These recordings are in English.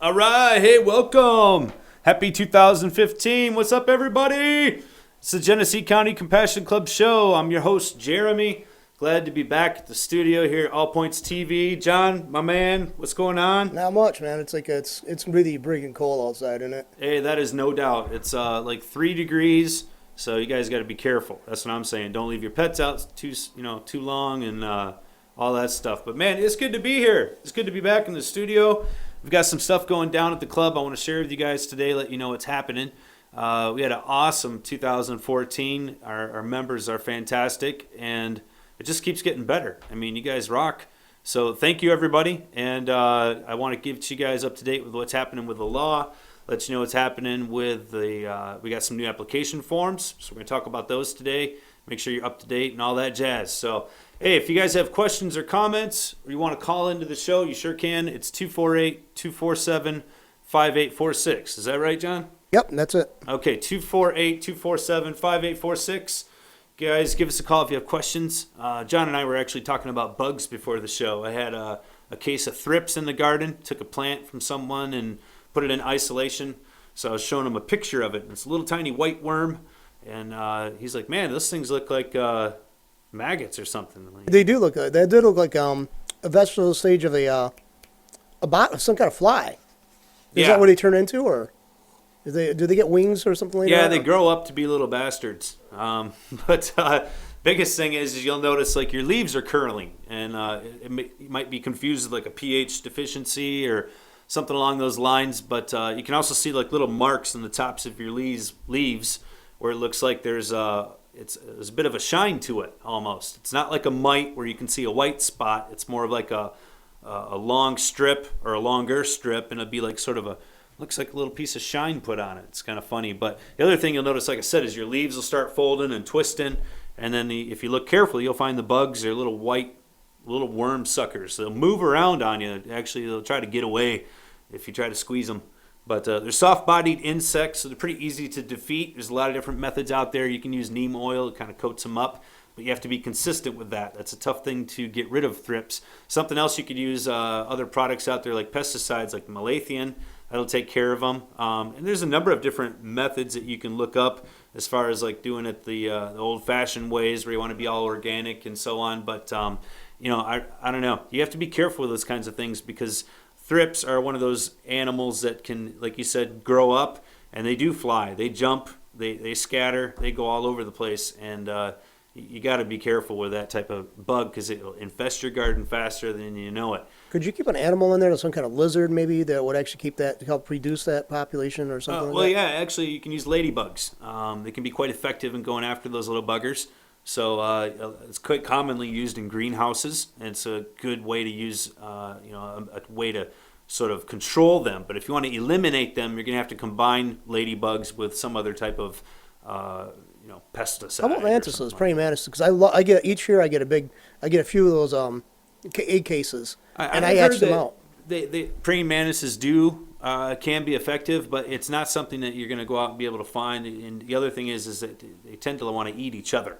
All right, hey, welcome. Happy 2015. What's up, everybody? It's the Genesee County Compassion Club show. I'm your host, Jeremy. Glad to be back at the studio here at All Points TV. John, my man, what's going on? Not much, man. It's like it's really freaking cold outside, isn't it? Hey, that is no doubt. It's like 3 degrees, so you guys got to be careful. That's what I'm saying. Don't leave your pets out too long and all that stuff. But man, it's good to be here. It's good to be back in the studio. We've got some stuff going down at the club I want to share with you guys today, let you know what's happening. We had an awesome 2014. Our members are fantastic, and it just keeps getting better. I mean, you guys rock. So thank you, everybody. And I want to get you guys up to date with what's happening with the law, let you know what's happening with the we got some new application forms. So we're going to talk about those today. Make sure you're up to date and all that jazz. So, hey, if you guys have questions or comments, or you want to call into the show, you sure can. It's 248-247-5846. Is that right, John? Yep, that's it. Okay, 248-247-5846. Guys, give us a call if you have questions. John and I were actually talking about bugs before the show. I had a case of thrips in the garden. Took a plant from someone and put it in isolation. So I was showing him a picture of it. It's a little tiny white worm. And he's like, man, those things look like maggots or something. They do look. They did look like a vegetable stage of some kind of fly. Is that what they turn into, or do they get wings or something like that? Yeah, they grow up to be little bastards. But biggest thing is you'll notice like your leaves are curling, and you might be confused with like a pH deficiency or something along those lines. But you can also see like little marks on the tops of your leaves where it looks like there's a bit of a shine to it almost. It's not like a mite where you can see a white spot. It's more of like a long strip or a longer strip, and it'd be like sort of looks like a little piece of shine put on it. It's kind of funny. But the other thing you'll notice, like I said, is your leaves will start folding and twisting, and then if you look carefully, you'll find the bugs are little worm suckers. They'll move around on you. Actually, they'll try to get away if you try to squeeze them. But they're soft-bodied insects, so they're pretty easy to defeat. There's a lot of different methods out there. You can use neem oil. It kind of coats them up, but you have to be consistent with that. That's a tough thing to get rid of thrips. Something else you could use, other products out there like pesticides like malathion. That'll take care of them. And there's a number of different methods that you can look up as far as like doing it the old-fashioned ways where you want to be all organic and so on. But, I don't know. You have to be careful with those kinds of things because thrips are one of those animals that can, like you said, grow up, and they do fly. They jump, they scatter, they go all over the place, and you got to be careful with that type of bug because it will infest your garden faster than you know it. Could you keep an animal in there, some kind of lizard maybe, that would actually keep that to help reduce that population or something like that? Yeah, actually you can use ladybugs. They can be quite effective in going after those little buggers. So it's quite commonly used in greenhouses, and it's a good way to use, a way to sort of control them. But if you want to eliminate them, you're going to have to combine ladybugs with some other type of, pesticide. How about mantises, praying mantises? Because I get each year I get a few of those egg cases, and I hatch them out. Praying mantises can be effective, but it's not something that you're going to go out and be able to find. And the other thing is that they tend to want to eat each other.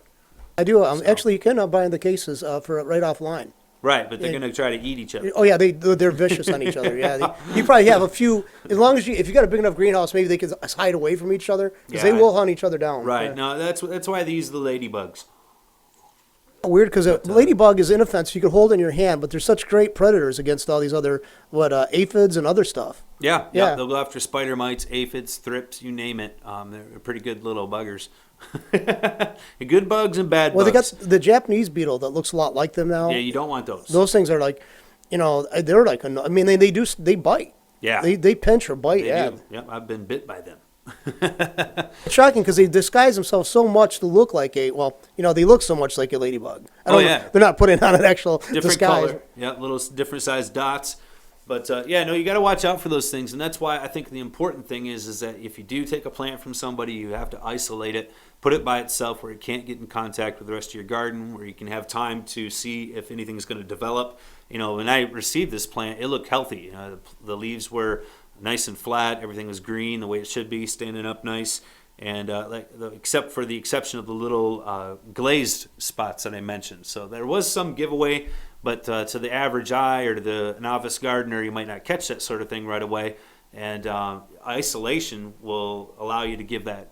I do. Actually, you can buy the cases for right offline. Right, but they're going to try to eat each other. Oh yeah, they're vicious on each other. Yeah, you probably have a few. As long as if you got a big enough greenhouse, maybe they can hide away from each other because they will hunt each other down. Right. Yeah. No, that's why they use the ladybugs. Weird because a ladybug is inoffensive. You can hold it in your hand, but they're such great predators against all these other aphids and other stuff. Yeah. They'll go after spider mites, aphids, thrips, you name it. They're pretty good little buggers. Good bugs and bad bugs. Well, they got the Japanese beetle that looks a lot like them now. Yeah, you don't want those. Those things are like, they're like, they bite. Yeah. They pinch or bite. They do. Yep, I've been bit by them. It's shocking because they disguise themselves so much to look like they look so much like a ladybug. They're not putting on an actual different disguise. Color. Yeah, little different sized dots. But you got to watch out for those things, and that's why I think the important thing is that if you do take a plant from somebody, you have to isolate it, put it by itself where it can't get in contact with the rest of your garden, where you can have time to see if anything's going to develop. When I received this plant, it looked healthy. The leaves were nice and flat, everything was green the way it should be, standing up nice. And except for the exception of the little glazed spots that I mentioned. So there was some giveaway, but to the average eye or to the novice gardener, you might not catch that sort of thing right away. And isolation will allow you to give that,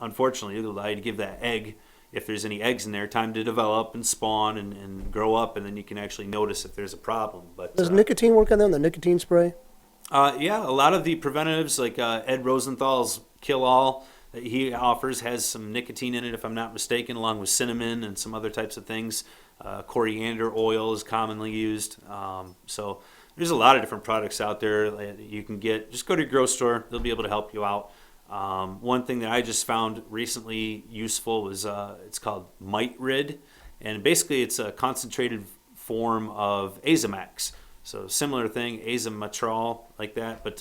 unfortunately, it'll allow you to give that egg, if there's any eggs in there, time to develop and spawn and grow up, and then you can actually notice if there's a problem. But Does nicotine work on them, the nicotine spray? yeah, a lot of the preventatives, like Ed Rosenthal's Kill All that he offers, has some nicotine in it, if I'm not mistaken, along with cinnamon and some other types of things. Coriander oil is commonly used. So there's a lot of different products out there that you can get. Just go to your grocery store; they'll be able to help you out. One thing that I just found recently useful was it's called Mite Rid, and basically it's a concentrated form of Azamax. So similar thing, azametrol, like that, but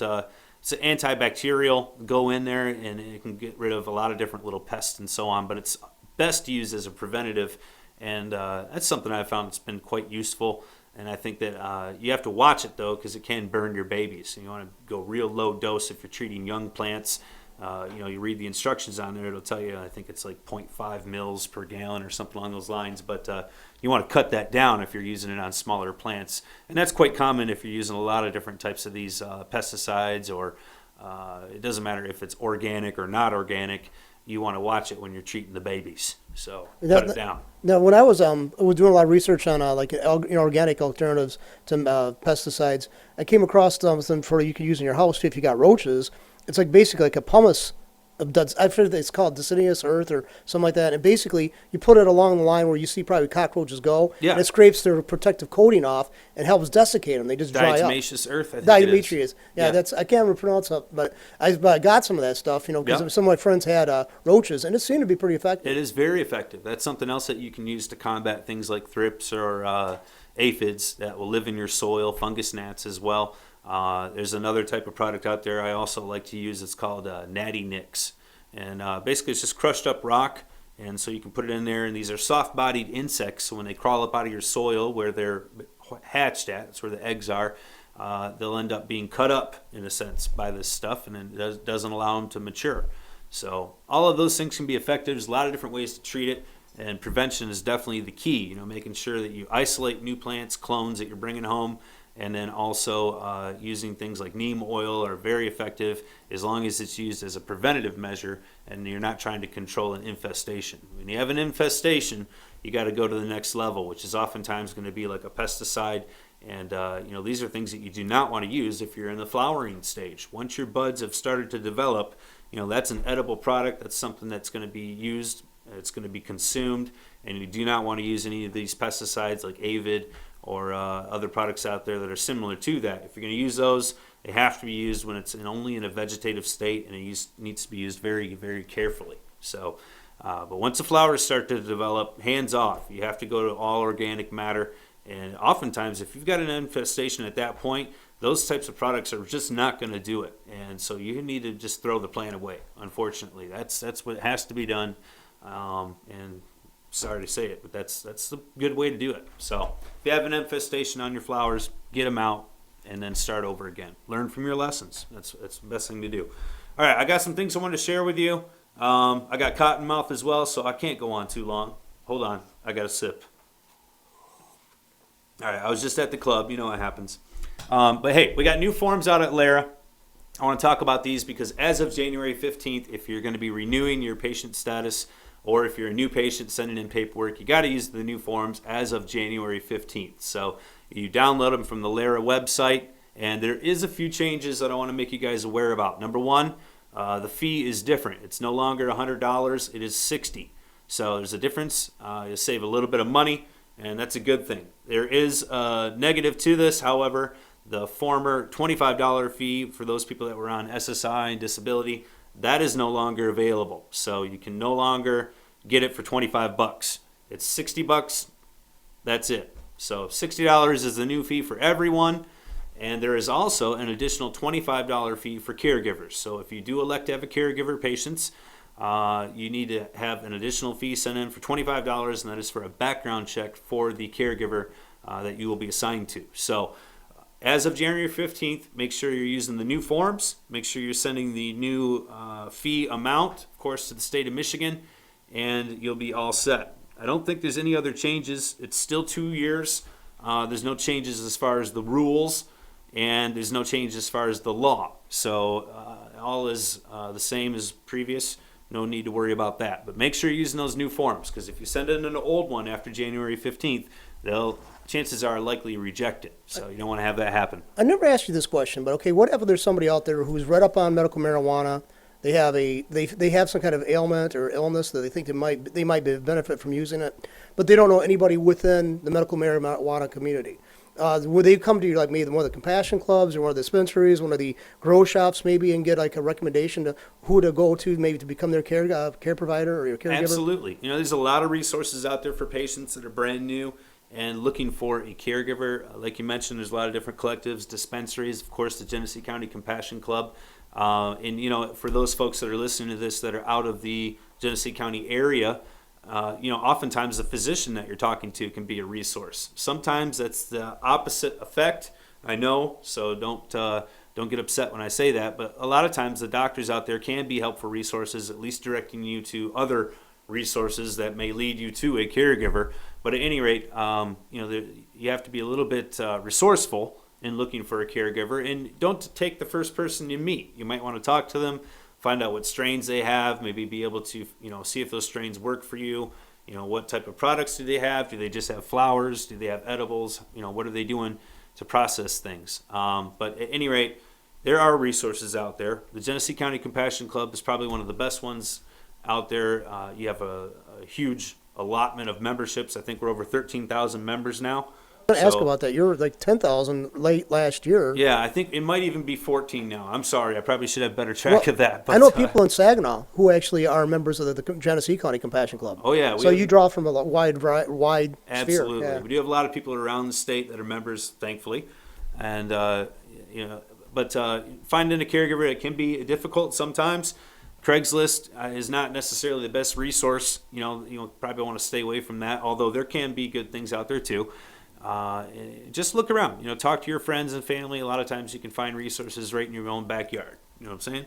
it's an antibacterial. Go in there and it can get rid of a lot of different little pests and so on, but it's best used as a preventative, and that's something I've found that's been quite useful. And I think that you have to watch it though, because it can burn your babies. So you want to go real low dose if you're treating young plants. You read the instructions on there, it'll tell you, I think it's like 0.5 mils per gallon or something along those lines, but you want to cut that down if you're using it on smaller plants. And that's quite common if you're using a lot of different types of these pesticides, or it doesn't matter if it's organic or not organic, you want to watch it when you're treating the babies. So cut it down. Now, when I was doing a lot of research on organic alternatives to pesticides, I came across something for you could use in your house if you got roaches. It's like basically like a pumice. I've heard it's called deciduous earth or something like that. And basically, you put it along the line where you see probably cockroaches go, and it scrapes their protective coating off and helps desiccate them. They just dry up. Diatomaceous earth, I think Diatomaceous. Yeah, that's, I can't remember pronounce it, but I got some of that stuff, because some of my friends had roaches, and it seemed to be pretty effective. It is very effective. That's something else that you can use to combat things like thrips or aphids that will live in your soil, fungus gnats as well. There's another type of product out there I also like to use. It's called Natty Nix. And basically it's just crushed up rock. And so you can put it in there. And these are soft-bodied insects. So when they crawl up out of your soil where they're hatched at, that's where the eggs are, they'll end up being cut up, in a sense, by this stuff. And it doesn't allow them to mature. So all of those things can be effective. There's a lot of different ways to treat it. And prevention is definitely the key. Making sure that you isolate new plants, clones that you're bringing home. And then also using things like neem oil are very effective as long as it's used as a preventative measure and you're not trying to control an infestation. When you have an infestation, you got to go to the next level, which is oftentimes going to be like a pesticide. And these are things that you do not want to use if you're in the flowering stage. Once your buds have started to develop, that's an edible product. That's something that's going to be used. It's going to be consumed, and you do not want to use any of these pesticides like Avid or other products out there that are similar to that. If you're going to use those, they have to be used when it's only in a vegetative state, and it needs to be used very, very carefully. So, but once the flowers start to develop, hands off. You have to go to all organic matter, and oftentimes, if you've got an infestation at that point, those types of products are just not going to do it, and so you need to just throw the plant away. Unfortunately, that's what has to be done, and sorry to say it, but that's the good way to do it. So if you have an infestation on your flowers, get them out and then start over again. Learn from your lessons. That's the best thing to do. All right, I got some things I wanted to share with you. I got cotton mouth as well, so I can't go on too long. Hold on, I got a sip. All right, I was just at the club. You know what happens. But hey, we got new forms out at LARA. I want to talk about these because as of January 15th, if you're going to be renewing your patient status, or if you're a new patient sending in paperwork, you got to use the new forms as of January 15th. So you download them from the LARA website, and there is a few changes that I want to make you guys aware about. Number one, the fee is different. It's no longer $100, it is $60. So there's a difference. You'll save a little bit of money, and that's a good thing. There is a negative to this, however. The former $25 fee for those people that were on SSI and disability, that is no longer available. So you can no longer get it for $25. It's $60. That's it. So $60 is the new fee for everyone. And there is also an additional $25 fee for caregivers. So if you do elect to have a caregiver patients, you need to have an additional fee sent in for $25, and that is for a background check for the caregiver that you will be assigned to. So as of January 15th, make sure you're using the new forms. Make sure you're sending the new fee amount, of course, to the state of Michigan, and you'll be all set. I don't think there's any other changes. It's still 2 years. There's no changes as far as the rules, and there's no change as far as the law. So all is the same as previous. No need to worry about that. But make sure you're using those new forms, because if you send in an old one after January 15th, chances are likely reject it. So you don't want to have that happen. I never asked you this question, but okay, what if there's somebody out there who's read up on medical marijuana? They have they have some kind of ailment or illness that they think they might benefit from using it, but they don't know anybody within the medical marijuana community. Would they come to you like maybe one of the compassion clubs or one of the dispensaries, one of the grow shops maybe, and get like a recommendation to who to go to maybe to become their care provider or your caregiver? Absolutely. There's a lot of resources out there for patients that are brand new and looking for a caregiver. Like you mentioned, there's a lot of different collectives, dispensaries, of course, the Genesee County Compassion Club. And for those folks that are listening to this that are out of the Genesee County area, oftentimes the physician that you're talking to can be a resource. Sometimes that's the opposite effect. I know, so don't get upset when I say that. But a lot of times the doctors out there can be helpful resources, at least directing you to other resources that may lead you to a caregiver. But at any rate, you have to be a little bit resourceful in looking for a caregiver, and don't take the first person you meet. You might want to talk to them, find out what strains they have, maybe be able to see if those strains work for you. What type of products do they have? Do they just have flowers? Do they have edibles? What are they doing to process things? But at any rate, there are resources out there. The Genesee County Compassion Club is probably one of the best ones out there. You have a huge allotment of memberships. I think we're over 13,000 members now. I want to ask about that. You were like 10,000 late last year. Yeah, I think it might even be 14 now. I'm sorry. I probably should have better track of that. But, I know people in Saginaw who actually are members of the Genesee County Compassion Club. Oh, yeah. So you draw from a wide absolutely. sphere. Yeah. We do have a lot of people around the state that are members, thankfully. And, but finding a caregiver, it can be difficult sometimes. Craigslist is not necessarily the best resource. Probably want to stay away from that, although there can be good things out there too. Just look around, talk to your friends and family. A lot of times you can find resources right in your own backyard. You know what I'm saying?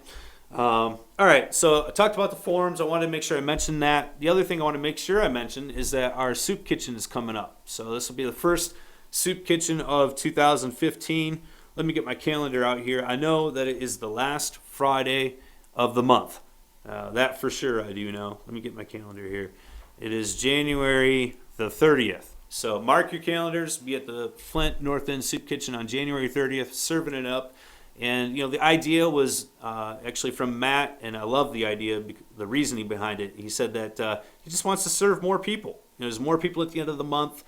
All right, so I talked about the forums. I wanted to make sure I mentioned that. The other thing I want to make sure I mention is that our soup kitchen is coming up. So this will be the first soup kitchen of 2015. Let me get my calendar out here. I know that it is the last Friday of the month. That for sure I do know. Let me get my calendar here. It is January the 30th. So mark your calendars. Be at the Flint North End Soup Kitchen on January 30th, serving it up. And the idea was actually from Matt, and I love the idea, the reasoning behind it. He said that he just wants to serve more people. There's more people at the end of the month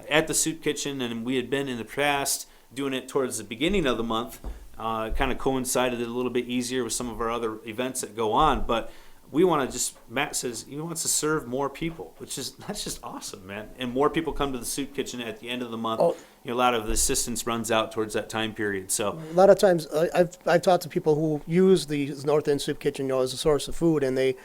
at the soup kitchen, and we had been in the past doing it towards the beginning of the month. It kind of coincided a little bit easier with some of our other events that go on, but we want to Matt says he wants to serve more people, that's just awesome, man. And more people come to the soup kitchen at the end of the month. Oh. A lot of the assistance runs out towards that time period. So A lot of times I've talked to people who use the North End Soup Kitchen as a source of food, and they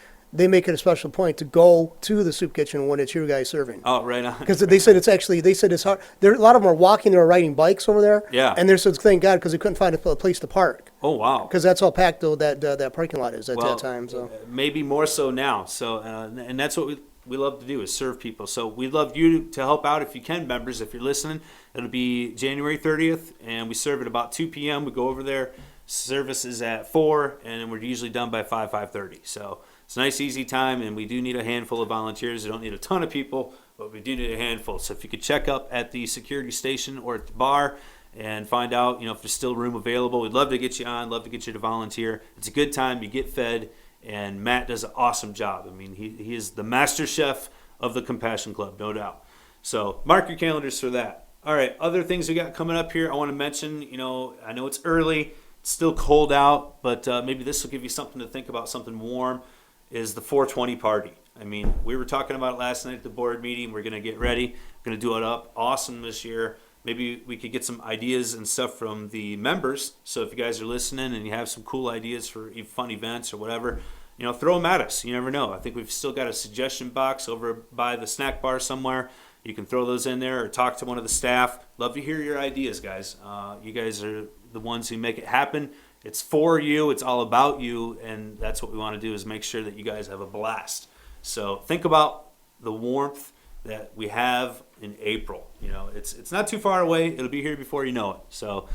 make it a special point to go to the soup kitchen when it's your guys serving. oh, right on. Because they said it's hard. A lot of them are walking or riding bikes over there. Yeah. And they're saying, thank God, because they couldn't find a place to park. Oh, wow. Because that's how packed that parking lot is at that time. So maybe more so now. So and that's what we love to do, is serve people. So we'd love you to help out if you can, members. If you're listening, it'll be January 30th, and we serve at about 2 p.m. We go over there. Service is at 4, and we're usually done by 5:30. So it's a nice, easy time, and we do need a handful of volunteers. We don't need a ton of people, but we do need a handful. So if you could check up at the security station or at the bar and find out, if there's still room available, we'd love to get you on, love to get you to volunteer. It's a good time. You get fed, and Matt does an awesome job. I mean, he is the master chef of the Compassion Club, no doubt. So mark your calendars for that. All right, other things we got coming up here I want to mention. I know it's early. It's still cold out, but maybe this will give you something to think about, something warm, is the 420 party. I mean, we were talking about it last night at the board meeting. We're going to get ready. We're going to do it up awesome this year. Maybe we could get some ideas and stuff from the members. So if you guys are listening and you have some cool ideas for fun events or whatever, throw them at us. You never know. I think we've still got a suggestion box over by the snack bar somewhere. You can throw those in there or talk to one of the staff. Love to hear your ideas, guys. You guys are the ones who make it happen. It's for you. It's all about you. And that's what we want to do, is make sure that you guys have a blast. So think about the warmth that we have in April. It's not too far away. It'll be here before you know it. So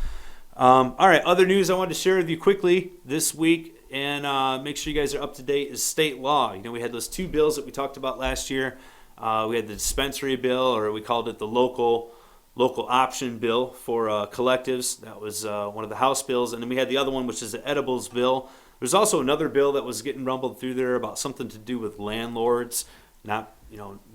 All right, other news I wanted to share with you quickly this week, and make sure you guys are up to date, is state law. You know, we had those two bills that we talked about last year. We had the dispensary bill, or we called it the local option bill for collectives. That was one of the House bills, and then we had the other one, which is the edibles bill. There's also another bill that was getting rumbled through there about something to do with landlords not,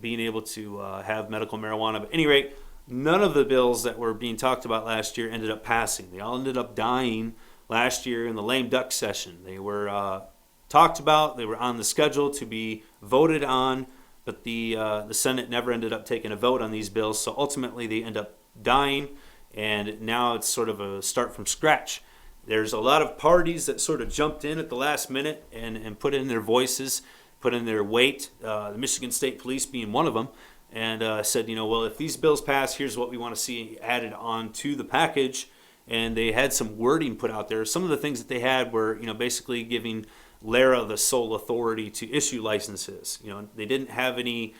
being able to have medical marijuana. But at any rate, none of the bills that were being talked about last year ended up passing. They all ended up dying last year in the lame duck session. They were talked about, they were on the schedule to be voted on, but the Senate never ended up taking a vote on these bills. So ultimately, they end up dying, and now it's sort of a start from scratch. There's a lot of parties that sort of jumped in at the last minute and put in their voices, put in their weight, the Michigan State Police being one of them, and said, well, if these bills pass, here's what we want to see added on to the package. And they had some wording put out there. Some of the things that they had were, basically giving LARA the sole authority to issue licenses. They didn't have any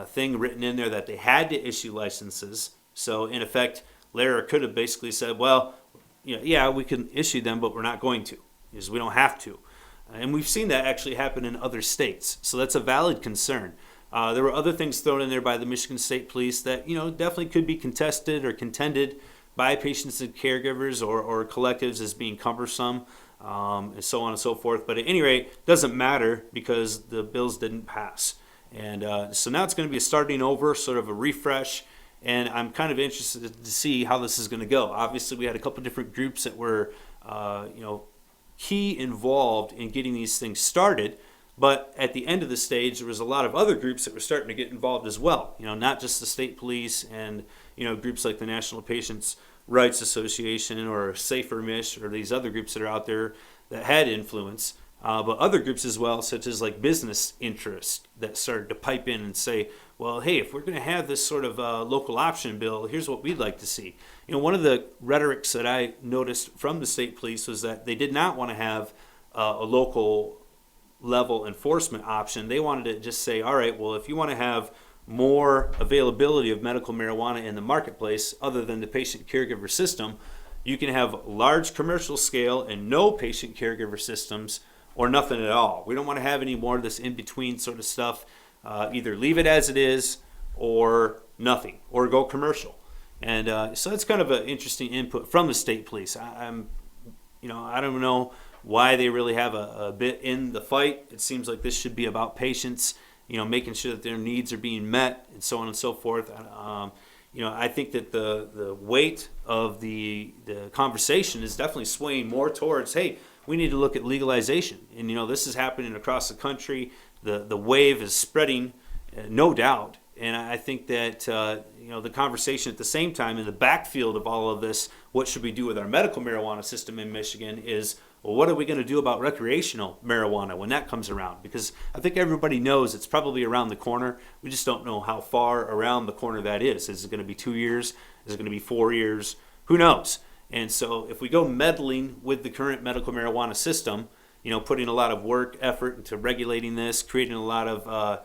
thing written in there that they had to issue licenses. So in effect, LARA could have basically said, well, yeah, we can issue them, but we're not going to, because we don't have to. And we've seen that actually happen in other states. So that's a valid concern. There were other things thrown in there by the Michigan State Police that, definitely could be contested or contended by patients and caregivers or collectives as being cumbersome, and so on and so forth. But at any rate, it doesn't matter because the bills didn't pass. And so now it's going to be a starting over, sort of a refresh. And I'm kind of interested to see how this is going to go. Obviously, we had a couple different groups that were, key involved in getting these things started. But at the end of the stage, there was a lot of other groups that were starting to get involved as well. Not just the state police and, groups like the National Patients' Rights Association or Safer Mish or these other groups that are out there that had influence. But other groups as well, such as like business interests that started to pipe in and say, well, hey, if we're going to have this sort of local option bill, here's what we'd like to see. One of the rhetorics that I noticed from the state police was that they did not want to have a local level enforcement option. They wanted to just say, all right, well, if you want to have more availability of medical marijuana in the marketplace other than the patient caregiver system, you can have large commercial scale and no patient caregiver systems or nothing at all. We don't want to have any more of this in-between sort of stuff. Either leave it as it is or nothing, or go commercial. And so it's kind of an interesting input from the state police. I don't know why they really have a bit in the fight. It seems like this should be about patients, making sure that their needs are being met and so on and so forth. I think that the weight of the conversation is definitely swaying more towards, hey, we need to look at legalization. And, this is happening across the country. The wave is spreading, no doubt. And I think that, the conversation at the same time in the backfield of all of this, what should we do with our medical marijuana system in Michigan is, well, what are we going to do about recreational marijuana when that comes around? Because I think everybody knows it's probably around the corner. We just don't know how far around the corner that is. Is it going to be 2 years? Is it going to be 4 years? Who knows? And so if we go meddling with the current medical marijuana system, putting a lot of work, effort into regulating this, creating a lot of,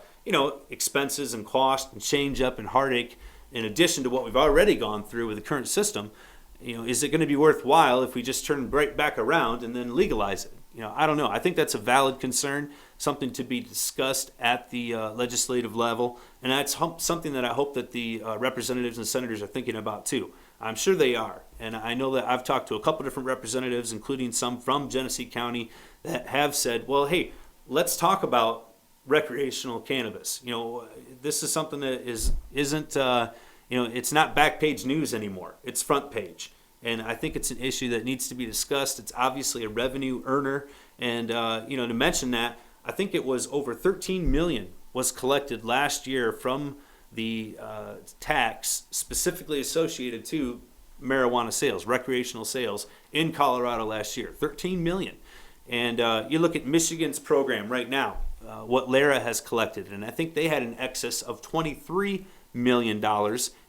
expenses and cost and change up and heartache in addition to what we've already gone through with the current system, is it going to be worthwhile if we just turn right back around and then legalize it? I don't know. I think that's a valid concern, something to be discussed at the legislative level, and that's something that I hope that the representatives and senators are thinking about too. I'm sure they are, and I know that I've talked to a couple different representatives, including some from Genesee County, that have said, well, hey, let's talk about recreational cannabis. This is something that isn't it's not back page news anymore. It's front page. And I think it's an issue that needs to be discussed. It's obviously a revenue earner. And, to mention that, I think it was over $13 million was collected last year from the tax specifically associated to marijuana sales, recreational sales in Colorado last year, $13 million. And you look at Michigan's program right now, what LARA has collected, and I think they had an excess of $23 million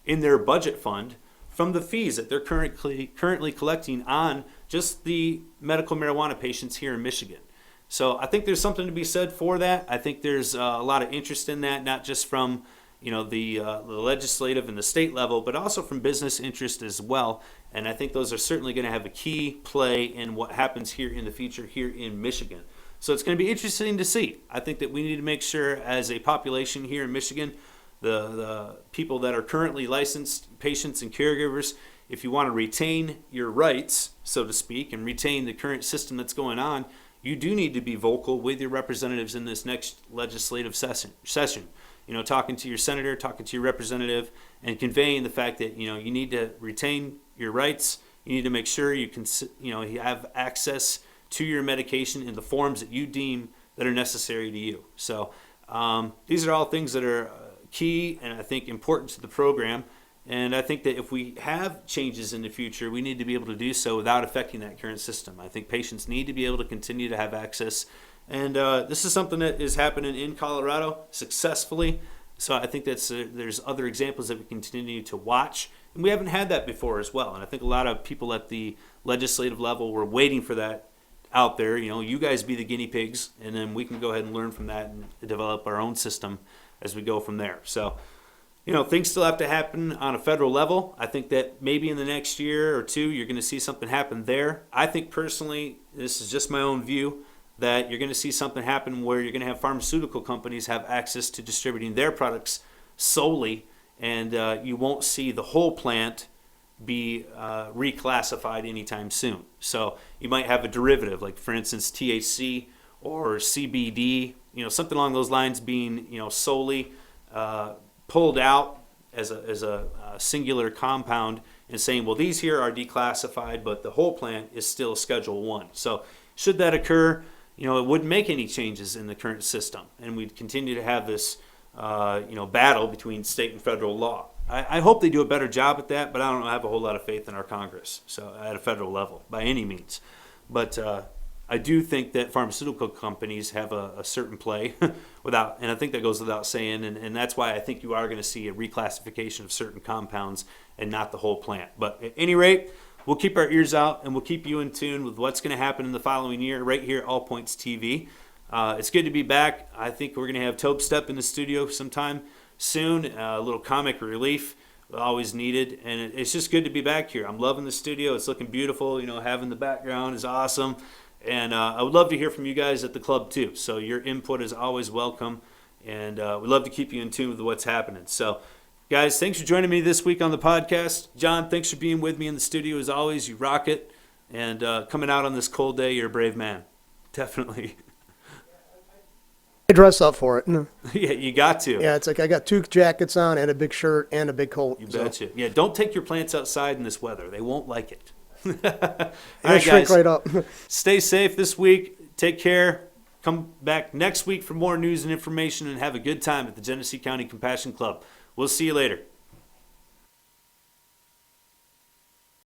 in their budget fund from the fees that they're currently collecting on just the medical marijuana patients here in Michigan. So I think there's something to be said for that. I think there's a lot of interest in that, not just from the legislative and the state level, but also from business interest as well. And I think those are certainly going to have a key play in what happens here in the future here in Michigan. So it's going to be interesting to see. I think that we need to make sure as a population here in Michigan, the people that are currently licensed patients and caregivers, if you want to retain your rights, so to speak, and retain the current system that's going on, you do need to be vocal with your representatives in this next legislative session. Talking to your senator, talking to your representative, and conveying the fact that you need to retain your rights. You need to make sure you can you have access to your medication in the forms that you deem that are necessary to you. So these are all things that are key and I think important to the program. And I think that if we have changes in the future, we need to be able to do so without affecting that current system. I think patients need to be able to continue to have access. And this is something that is happening in Colorado successfully. So I think there's other examples that we continue to watch. And we haven't had that before as well. And I think a lot of people at the legislative level were waiting for that out there. You guys be the guinea pigs, and then we can go ahead and learn from that and develop our own system as we go from there. So, things still have to happen on a federal level. I think that maybe in the next year or two, you're going to see something happen there. I think personally, this is just my own view, that you're going to see something happen where you're going to have pharmaceutical companies have access to distributing their products solely, and you won't see the whole plant be reclassified anytime soon. So you might have a derivative, like for instance THC or CBD, something along those lines, being solely pulled out as a singular compound and saying, well, these here are declassified, but the whole plant is still Schedule 1. So should that occur, it wouldn't make any changes in the current system, and we'd continue to have this battle between state and federal law. I hope they do a better job at that, but I don't have a whole lot of faith in our Congress, so at a federal level, by any means. But I do think that pharmaceutical companies have a certain play and I think that goes without saying, and that's why I think you are going to see a reclassification of certain compounds and not the whole plant. But at any rate, we'll keep our ears out, and we'll keep you in tune with what's going to happen in the following year right here at All Points TV. It's good to be back. I think we're going to have Tobe Step in the studio sometime soon. A little comic relief, always needed, and it's just good to be back here. I'm loving the studio. It's looking beautiful. Having the background is awesome, and I would love to hear from you guys at the club too. So your input is always welcome, and we'd love to keep you in tune with what's happening. So guys, thanks for joining me this week on the podcast. John, thanks for being with me in the studio as always. You rock it, and coming out on this cold day, you're a brave man. Definitely. I dress up for it. Yeah, you got to. Yeah, it's like I got 2 jackets on and a big shirt and a big coat. You betcha. Yeah, don't take your plants outside in this weather. They won't like it. All right, shrink guys. right up. Stay safe this week. Take care. Come back next week for more news and information, and have a good time at the Genesee County Compassion Club. We'll see you later.